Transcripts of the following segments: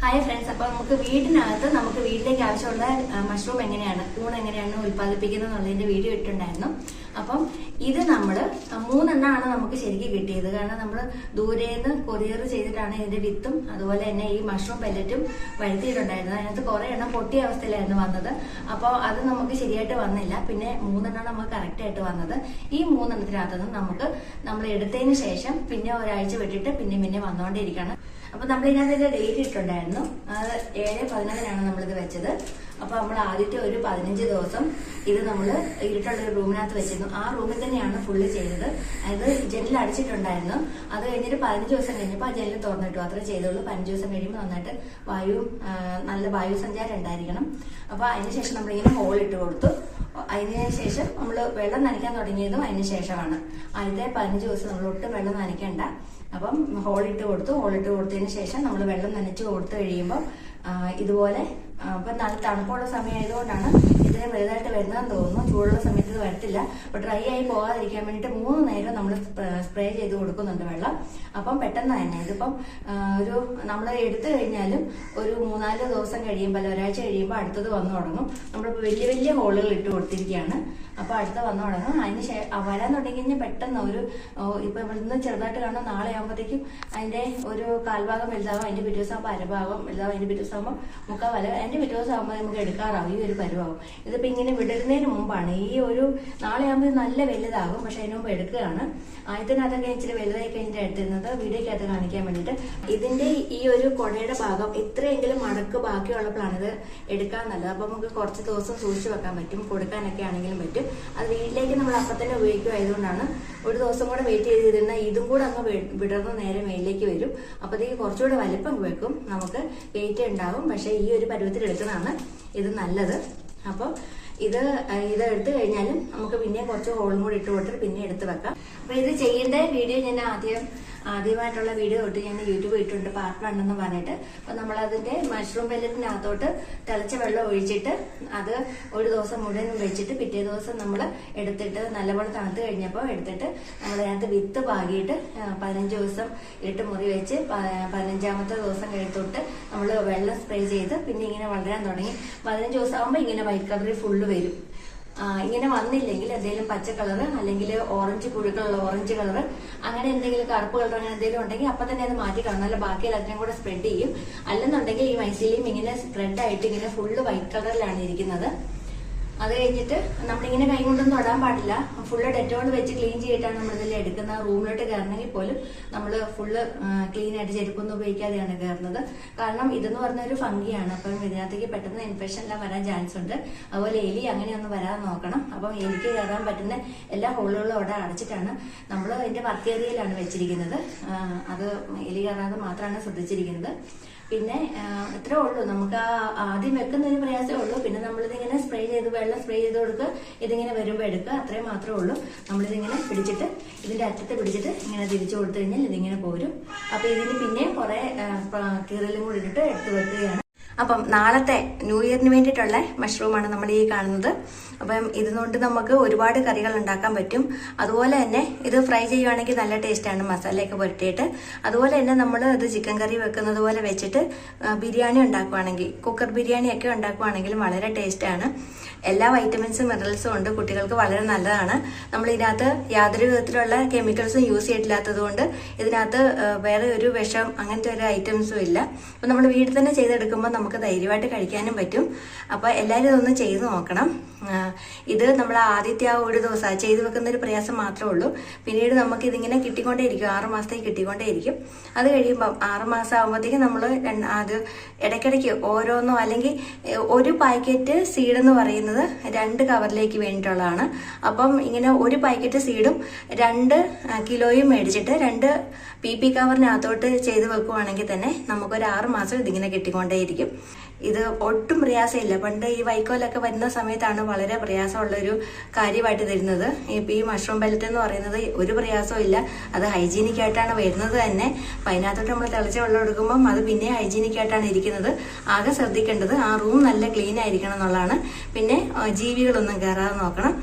Hi friends, അപ്പോൾ നമുക്ക് വീട്ടിലേക്ക് ആവശ്യമുള്ള മഷ്റൂം കൂൺ എങ്ങനെയാണ് ഉൽപ്പാദിപ്പിക്കുന്നത് എന്നുള്ളതിന്റെ വീഡിയോ ഇട്ടുണ്ടായിരുന്നു. അപ്പം ഇത് നമ്മൾ 3 എണ്ണമാണ് നമുക്ക് ശരിക്കും കിട്ടിയത്. കാരണം നമ്മൾ ദൂരേന്ന് കൊറിയർ ചെയ്തിട്ടാണ് ഇതിന്റെ വിത്തും അതുപോലെ തന്നെ ഈ മഷ്റൂം പെല്ലറ്റും വരുത്തിയിട്ടുണ്ടായിരുന്നത്. അതിനകത്ത് കുറെ എണ്ണം പൊട്ടിയ അവസ്ഥയിലായിരുന്നു വന്നത്. അപ്പോൾ അത് നമുക്ക് ശരിയായിട്ട് വന്നില്ല. പിന്നെ 3 എണ്ണം നമുക്ക് കറക്റ്റ് ആയിട്ട് വന്നത്. ഈ 3 എണ്ണത്തിനകത്തുനിന്ന് നമ്മൾ എടുത്തതിന് ശേഷം പിന്നെ ഒരാഴ്ച വിട്ടിട്ട് പിന്നെ വന്നുകൊണ്ടിരിക്കുകയാണ്. അപ്പൊ നമ്മൾ ഇതിനകത്ത് ഡേറ്റ് ഇട്ടുണ്ടായിരുന്നു. അത് 7/11 നമ്മളിത് വെച്ചത്. അപ്പൊ നമ്മൾ ആദ്യത്തെ ഒരു 15 ദിവസം ഇത് നമ്മൾ ഇരുട്ടുള്ള ഒരു റൂമിനകത്ത് വെച്ചിരുന്നു. ആ റൂമിൽ തന്നെയാണ് ഫുള്ള് ചെയ്തത്. അത് ജനൽ അടിച്ചിട്ടുണ്ടായിരുന്നു. അത് കഴിഞ്ഞിട്ട് 15 ദിവസം കഴിഞ്ഞപ്പോൾ ആ ജനൽ തുറന്നിട്ടു. അത്ര ചെയ്തോളൂ. 15 ദിവസം കഴിയുമ്പോൾ നന്നായിട്ട് നല്ല വായു സഞ്ചാരം ഉണ്ടായിരിക്കണം. അപ്പൊ അതിനുശേഷം നമ്മളിങ്ങനെ ഹോൾ ഇട്ട് കൊടുത്തു. അതിനുശേഷം നമ്മൾ വെള്ളം നനയ്ക്കാൻ തുടങ്ങിയതും അതിന് ശേഷമാണ്. ആദ്യത്തെ 15 ദിവസം നമ്മൾ ഒട്ടും വെള്ളം നനയ്ക്കണ്ട. അപ്പം ഹോളിട്ട് കൊടുത്തതിന് ശേഷം നമ്മൾ വെള്ളം നനച്ച് കൊടുത്തു കഴിയുമ്പോൾ ഇതുപോലെ ഇപ്പൊ നല്ല തണുപ്പുള്ള സമയമായതുകൊണ്ടാണ് ഇതിന് വലുതായിട്ട് വരുന്നതെന്ന് തോന്നുന്നു. ചൂടുള്ള സമയത്ത് ഇത് വരത്തില്ല. അപ്പൊ ഡ്രൈ ആയി പോകാതിരിക്കാൻ വേണ്ടിയിട്ട് 3 നേരം നമ്മൾ സ്പ്രേ ചെയ്ത് കൊടുക്കുന്നുണ്ട് വെള്ളം. അപ്പം പെട്ടെന്ന് തന്നെ ഇതിപ്പം നമ്മൾ എടുത്തു കഴിഞ്ഞാലും ഒരു 3-4 ദിവസം കഴിയുമ്പോൾ അല്ല ഒരാഴ്ച കഴിയുമ്പോൾ അടുത്തത് വന്നു തുടങ്ങും. നമ്മളിപ്പോൾ വലിയ ഹോളുകൾ ഇട്ട് കൊടുത്തിരിക്കുകയാണ്. അപ്പൊ അടുത്ത വന്നു തുടങ്ങും. അതിന് വരാൻ തുടങ്ങി കഴിഞ്ഞാൽ പെട്ടെന്ന് ഇപ്പൊ ഇവിടുന്ന് ചെറുതായിട്ട് കാണുമ്പോൾ നാളെ ആകുമ്പോഴത്തേക്കും അതിന്റെ ഒരു കാൽഭാഗം വലുതാവും, അതിന്റെ പിറ്റേ ദിവസം ആകുമ്പോൾ അരഭാഗം വലുതാവും, അതിന്റെ പിറ്റേ ദിവസം ആകുമ്പോൾ മുക്കാൽ അതിന്റെ പിറ്റേ ദിവസം ആകുമ്പോൾ നമുക്ക് എടുക്കാറാവും. ഈ ഒരു പരുവാകും. ഇതിപ്പോ ഇങ്ങനെ വിടുന്നതിന് മുമ്പാണ്. നാളെ ആകുമ്പോൾ നല്ല വലുതാകും. പക്ഷെ അതിന് മുമ്പ് എടുക്കുകയാണ്. ആദ്യത്തിനകത്തൊക്കെ ഇച്ചിരി വലുതായി കഴിഞ്ഞിട്ട് എടുത്തിരുന്നത് വീഡിയോക്കകത്ത് കാണിക്കാൻ വേണ്ടിയിട്ട്. ഇതിന്റെ ഈ ഒരു കൊടയുടെ ഭാഗം ഇത്രയെങ്കിലും മടക്ക് ബാക്കിയുള്ളപ്പോഴാണ് ഇത് എടുക്കാൻ നല്ലത്. അപ്പൊ നമുക്ക് കുറച്ച് ദിവസം സൂക്ഷിച്ചു വെക്കാൻ പറ്റും. കൊടുക്കാനൊക്കെ ആണെങ്കിലും പറ്റും. അത് വീട്ടിലേക്ക് നമ്മൾ അപ്പം തന്നെ ഉപയോഗിക്കുമായതുകൊണ്ടാണ് ഒരു ദിവസം കൂടെ വെയിറ്റ് ചെയ്തിരുന്ന ഇതും കൂടെ അങ്ങ് വിടർന്ന് നേരെ മേലിലേക്ക് വരും. അപ്പോഴത്തേക്ക് കുറച്ചുകൂടെ വലിപ്പം വെക്കും. നമുക്ക് വെയിറ്റ് ഉണ്ടാവും. പക്ഷെ ഈ ഒരു പരുവത്തിൽ എടുക്കുന്നതാണ് ഇത് നല്ലത്. അപ്പോൾ ഇത് എടുത്തു കഴിഞ്ഞാലും നമുക്ക് പിന്നെ കുറച്ച് ഹോളും കൂടി ഇട്ട് കൊടുത്തിട്ട് പിന്നെ എടുത്ത് വെക്കാം. അപ്പൊ ഇത് ചെയ്യേണ്ട വീഡിയോ ഞാൻ ആദ്യമായിട്ടുള്ള വീഡിയോ തൊട്ട് ഞാൻ യൂട്യൂബ് ഇട്ടുണ്ട് പാർട്ട് 1 എന്ന് പറഞ്ഞിട്ട്. അപ്പൊ നമ്മളതിന്റെ മഷ്റൂം പെല്ലറ്റിനകത്തോട്ട് തിളച്ച വെള്ളം ഒഴിച്ചിട്ട് അത് ഒരു ദിവസം മുഴുവൻ വെച്ചിട്ട് പിറ്റേ ദിവസം നമ്മൾ എടുത്തിട്ട് നല്ലപോലെ തണുത്ത് കഴിഞ്ഞപ്പോൾ എടുത്തിട്ട് നമ്മൾ അതിനകത്ത് വിത്ത് പാകിയിട്ട് 15 ദിവസം ഇട്ട് മുറി വെച്ച് 15ാമത്തെ ദിവസം തൊട്ട് നമ്മൾ വെള്ളം സ്പ്രേ ചെയ്ത് പിന്നെ ഇങ്ങനെ വളരാൻ തുടങ്ങി. 15 ദിവസം ആകുമ്പോൾ ഇങ്ങനെ വൈറ്റ് കളറിൽ ഫുള്ള് വരും. ഇങ്ങനെ വന്നില്ലെങ്കിൽ എന്തെങ്കിലും പച്ച കളറ് അല്ലെങ്കിൽ ഓറഞ്ച് പുഴുക്കളുള്ള ഓറഞ്ച് കളറ് അങ്ങനെ എന്തെങ്കിലും കറുപ്പ് കളർ അങ്ങനെ എന്തെങ്കിലും ഉണ്ടെങ്കിൽ അപ്പൊ തന്നെ അത് മാറ്റി കളഞ്ഞാൽ നല്ല ബാക്കി എല്ലാത്തിനും കൂടെ സ്പ്രെഡ് ചെയ്യും. അല്ലെന്നുണ്ടെങ്കിൽ ഈ മൈസീലിയം ഇങ്ങനെ സ്പ്രെഡ് ആയിട്ട് ഇങ്ങനെ ഫുള്ള് വൈറ്റ് കളറിലാണ് ഇരിക്കുന്നത്. അത് കഴിഞ്ഞിട്ട് നമ്മളിങ്ങനെ കൈ കൊണ്ടൊന്നും തൊടാൻ പാടില്ല. ഫുള്ള് ഡെറ്റോൾ വെച്ച് ക്ലീൻ ചെയ്തിട്ടാണ് നമ്മളിതിൽ എടുക്കുന്ന. റൂമിലോട്ട് കയറണമെങ്കിൽ പോലും നമ്മൾ ഫുള്ള് ക്ലീൻ ആയിട്ട് ചെരുപ്പൊന്നും ഉപയോഗിക്കാതെയാണ് കയറുന്നത്. കാരണം ഇതെന്ന് പറഞ്ഞൊരു ഫംഗിയാണ്. അപ്പം ഇതിനകത്തേക്ക് പെട്ടെന്ന് ഇൻഫെക്ഷൻ എല്ലാം വരാൻ ചാൻസ് ഉണ്ട്. അതുപോലെ എലി അങ്ങനെയൊന്നും വരാതെ നോക്കണം. അപ്പം എലിക്ക് കയറാൻ പറ്റുന്ന എല്ലാ ഹോളുകളും അവിടെ അടച്ചിട്ടാണ് നമ്മൾ അതിന്റെ വർക്ക് ഏരിയയിലാണ് വെച്ചിരിക്കുന്നത്. അത് എലി കയറാതെ മാത്രമാണ് ശ്രദ്ധിച്ചിരിക്കുന്നത്. പിന്നെ ഇത്രേ ഉള്ളൂ. നമുക്ക് ആദ്യം വെക്കുന്നതിന് പ്രയാസമേ ഉള്ളൂ. പിന്നെ നമ്മളിതിങ്ങനെ വെള്ളം സ്പ്രേ ചെയ്ത് കൊടുക്കുക. ഇതിങ്ങനെ വരുമ്പോൾ എടുക്കുക. അത്രയും മാത്രമേ ഉള്ളൂ. നമ്മളിതിങ്ങനെ പിടിച്ചിട്ട് ഇതിന്റെ അറ്റത്ത് പിടിച്ചിട്ട് ഇങ്ങനെ തിരിച്ചു കൊടുത്തു കഴിഞ്ഞാൽ ഇതിങ്ങനെ പോരും. അപ്പൊ ഇതിന് പിന്നെ കുറെ കീറലും കൂടി ഇട്ടിട്ട് എടുത്ത് വെക്കുകയാണ്. അപ്പം നാളത്തെ ന്യൂ ഇയറിന് വേണ്ടിയിട്ടുള്ള മഷ്റൂമാണ് നമ്മൾ ഈ കാണുന്നത്. അപ്പം ഇതുകൊണ്ട് നമുക്ക് ഒരുപാട് കറികൾ ഉണ്ടാക്കാൻ പറ്റും. അതുപോലെ തന്നെ ഇത് ഫ്രൈ ചെയ്യുവാണെങ്കിൽ നല്ല ടേസ്റ്റാണ് മസാലയൊക്കെ പുരട്ടിയിട്ട്. അതുപോലെ തന്നെ നമ്മൾ ഇത് ചിക്കൻ കറി വെക്കുന്നത് പോലെ വെച്ചിട്ട് ബിരിയാണി ഉണ്ടാക്കുവാണെങ്കിൽ കുക്കർ ബിരിയാണിയൊക്കെ ഉണ്ടാക്കുവാണെങ്കിലും വളരെ ടേസ്റ്റാണ്. എല്ലാ വൈറ്റമിൻസും മിനറൽസും ഉണ്ട്. കുട്ടികൾക്ക് വളരെ നല്ലതാണ്. നമ്മൾ ഇതിനകത്ത് യാതൊരു വിധത്തിലുള്ള കെമിക്കൽസും യൂസ് ചെയ്തിട്ടില്ലാത്തത് കൊണ്ട് ഇതിനകത്ത് വേറെ ഒരു വിഷം അങ്ങനത്തെ ഒരു ഐറ്റംസും ഇല്ല. അപ്പം നമ്മൾ വീട്ടിൽ തന്നെ ചെയ്തെടുക്കുമ്പോൾ നമുക്ക് ധൈര്യമായിട്ട് കഴിക്കാനും പറ്റും. അപ്പോൾ എല്ലാവരും ഇതൊന്ന് ചെയ്ത് നോക്കണം. ഇത് നമ്മൾ ആദ്യത്തെ ആ ഒരു ദിവസം ചെയ്തു വെക്കുന്ന ഒരു പ്രയാസം മാത്രമേ ഉള്ളൂ. പിന്നീട് നമുക്ക് ഇതിങ്ങനെ കിട്ടിക്കൊണ്ടേയിരിക്കും. 6 മാസത്തേക്ക് കിട്ടിക്കൊണ്ടേയിരിക്കും. അത് കഴിയുമ്പം 6 മാസം ആകുമ്പോഴത്തേക്കും നമ്മൾ അത് ഇടയ്ക്കിടയ്ക്ക് ഓരോന്നോ അല്ലെങ്കിൽ ഒരു പാക്കറ്റ് സീഡ് എന്ന് പറയുന്നത് 2 കവറിലേക്ക് വേണ്ടിയിട്ടുള്ളതാണ്. അപ്പം ഇങ്ങനെ ഒരു പാക്കറ്റ് സീഡും 2 കിലോയും മേടിച്ചിട്ട് 2 PP കവറിനകത്തോട്ട് ചെയ്ത് വെക്കുവാണെങ്കിൽ തന്നെ നമുക്കൊരു 6 മാസം ഇതിങ്ങനെ കിട്ടിക്കൊണ്ടേയിരിക്കും. ഇത് ഒട്ടും പ്രയാസമില്ല. പണ്ട് ഈ വൈക്കോലൊക്കെ വരുന്ന സമയത്താണ് വളരെ പ്രയാസമുള്ളൊരു കാര്യമായിട്ട് തരുന്നത്. ഇപ്പം ഈ മഷ്റൂം പെല്ലറ്റ് എന്ന് പറയുന്നത് ഒരു പ്രയാസവും ഇല്ല. അത് ഹൈജീനിക് ആയിട്ടാണ് വരുന്നത് തന്നെ. അപ്പം അതിനകത്തോട്ട് നമ്മൾ തിളച്ച വെള്ളം എടുക്കുമ്പം അത് പിന്നെ ഹൈജീനിക് ആയിട്ടാണ് ഇരിക്കുന്നത്. ആകെ ശ്രദ്ധിക്കേണ്ടത് ആ റൂം നല്ല ക്ലീൻ ആയിരിക്കണം എന്നുള്ളതാണ്. പിന്നെ ജീവികളൊന്നും കയറാതെ നോക്കണം.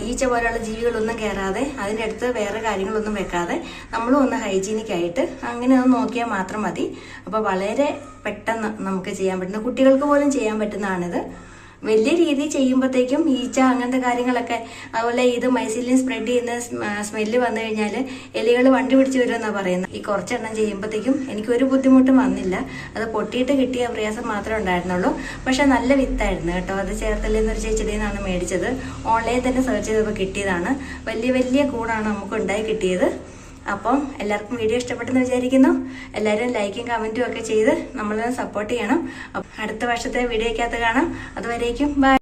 ഈച്ച പോലെയുള്ള ജീവികളൊന്നും കയറാതെ അതിൻ്റെ അടുത്ത് വേറെ കാര്യങ്ങളൊന്നും വെക്കാതെ നമ്മളും ഒന്ന് ഹൈജീനിക് ആയിട്ട് അങ്ങനെ ഒന്ന് നോക്കിയാൽ മാത്രം മതി. അപ്പോൾ വളരെ പെട്ടെന്ന് നമുക്ക് ചെയ്യാൻ പറ്റുന്ന, കുട്ടികൾക്ക് പോലും ചെയ്യാൻ പറ്റുന്നതാണിത്. വലിയ രീതിയിൽ ചെയ്യുമ്പോഴത്തേക്കും ഈച്ച അങ്ങനത്തെ കാര്യങ്ങളൊക്കെ, അതുപോലെ ഇത് മൈസീലിയം സ്പ്രെഡ് ചെയ്യുന്ന സ്മെല്ല് വന്നു കഴിഞ്ഞാൽ എലികൾ വണ്ടി പിടിച്ച് വരുമെന്നാണ് പറയുന്നത്. ഈ കുറച്ചെണ്ണം ചെയ്യുമ്പോഴത്തേക്കും എനിക്കൊരു ബുദ്ധിമുട്ടും വന്നില്ല. അത് പൊട്ടിയിട്ട് കിട്ടിയ പ്രയാസം മാത്രമേ ഉണ്ടായിരുന്നുള്ളൂ. പക്ഷെ നല്ല വിത്തായിരുന്നു കേട്ടോ. അത് ചേർത്തലിൽ നിന്നൊരു ചേച്ചിയിൽ നിന്നാണ് മേടിച്ചത്. ഓൺലൈനിൽ തന്നെ സെർച്ച് ചെയ്തപ്പോൾ കിട്ടിയതാണ്. വലിയ വലിയ കൂടാണ് നമുക്ക് ഉണ്ടായി കിട്ടിയത്. അപ്പം എല്ലാവർക്കും വീഡിയോ ഇഷ്ടപ്പെട്ടെന്ന് വിചാരിക്കുന്നു. എല്ലാവരും ലൈക്കും കമൻറ്റും ഒക്കെ ചെയ്ത് നമ്മളെ സപ്പോർട്ട് ചെയ്യണം. അടുത്ത വർഷത്തെ വീഡിയോയ്ക്കകത്ത് കാണാം. അതുവരേക്കും ബൈ.